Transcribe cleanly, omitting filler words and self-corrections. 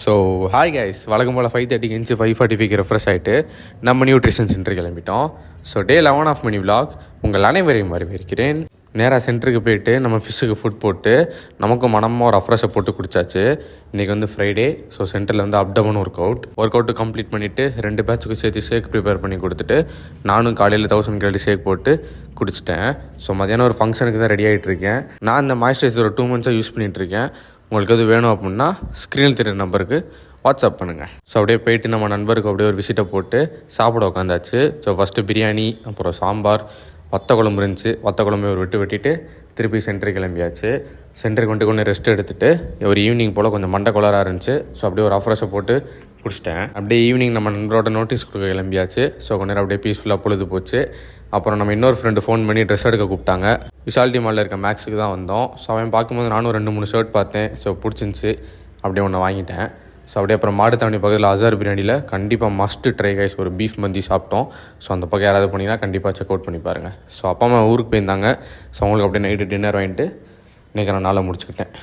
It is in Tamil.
ஸோ ஹாய் கைஸ், வழக்கம் போல் 5:30 இன்ச்சு 5:45 ரெஃப்ரெஷ் ஆகிட்டு நம்ம நியூட்ரிஷன் சென்டர் கிளம்பிட்டோம். ஸோ டே 11 ஆஃப் மணி விலாக் உங்கள் அனைவரையும் வரவேற்கிறேன். நேராக சென்டருக்கு போயிட்டு நம்ம ஃபிஷ்ஷுக்கு ஃபுட் போட்டு நமக்கு மனமாக ஒரு அஃப்ரெஷை போட்டு குடிச்சாச்சு. இன்றைக்கி வந்து ஃப்ரைடே. ஸோ சென்டரில் வந்து அப்டவுன் ஒர்க் அவுட்டு கம்ப்ளீட் பண்ணிவிட்டு 2 பேட்சுக்கு சேர்த்து ஷேக் ப்ரிப்பேர் பண்ணி கொடுத்துட்டு நானும் காலையில் 1000 கேலரி ஷேக் போட்டு குடிச்சிட்டேன். ஸோ மதியானம் ஒரு ஃபங்க்ஷனுக்கு தான் ரெடி ஆகிட்டு இருக்கேன். நான் இந்த மாய்ஸ்சரைசர் ஒரு 2 months யூஸ் பண்ணிகிட்ருக்கேன். உங்களுக்கு எது வேணும் அப்படின்னா ஸ்க்ரீனில் தெரியுற நம்பருக்கு வாட்ஸ்அப் பண்ணுங்கள். ஸோ அப்படியே போயிட்டு நம்ம நண்பருக்கு அப்படியே ஒரு விசிட்டை போட்டு சாப்பிட உட்காந்தாச்சு. ஸோ ஃபஸ்ட்டு பிரியாணி, அப்புறம் சாம்பார், வத்த குழம்பு இருந்துச்சு. வத்த குழம்பு ஒரு வெட்டிட்டு திருப்பி சென்டருக்கு கிளம்பியாச்சு. சென்டருக்கு வந்துட்டு கொஞ்சம் ரெஸ்ட் எடுத்துகிட்டு ஒரு ஈவினிங் போல் கொஞ்சம் மண்டை குளராக இருந்துச்சு. ஸோ அப்படியே ஒரு அஃப்ரெஷை போட்டு குடிச்சிட்டேன். அப்படியே ஈவினிங் நம்ம நண்பரோட நோட்டீஸ் கொடுக்க கிளம்பியாச்சு. ஸோ கொஞ்ச நேரம் அப்படியே பீஸ்ஃபுல்லாக பொழுது போச்சு. அப்புறம் நம்ம இன்னொரு ஃப்ரெண்டு ஃபோன் பண்ணி ட்ரெஸ் எடுக்க கூப்பிட்டாங்க. விஷாலிட்டி மாலில் இருக்க மேக்ஸுக்கு தான் வந்தோம். ஸோ அவன் பார்க்கும்போது நானும் 2-3 ஷர்ட் பார்த்தேன். ஸோ பிடிச்சிருந்துச்சி, அப்படியே ஒன்று வாங்கிட்டேன். ஸோ அப்படியே அப்புறம் மாட்டுத்தாவணி பக்கத்தில் அசார் பிரியாணியில் கண்டிப்பாக மஸ்ட்டு ட்ரை கைஸ் ஒரு பீஃப் மந்தி சாப்பிட்டோம். ஸோ அந்த பக்கம் யாராவது போனீங்கன்னா கண்டிப்பாக செக் அவுட் பண்ணி பாருங்கள். ஸோ அப்பா அம்மா ஊருக்கு போயிருந்தாங்க. ஸோ அவங்களுக்கு அப்படியே நைட்டு டின்னர் வாங்கிட்டு இன்றைக்கி நான் நாளை முடிச்சுக்கிட்டேன்.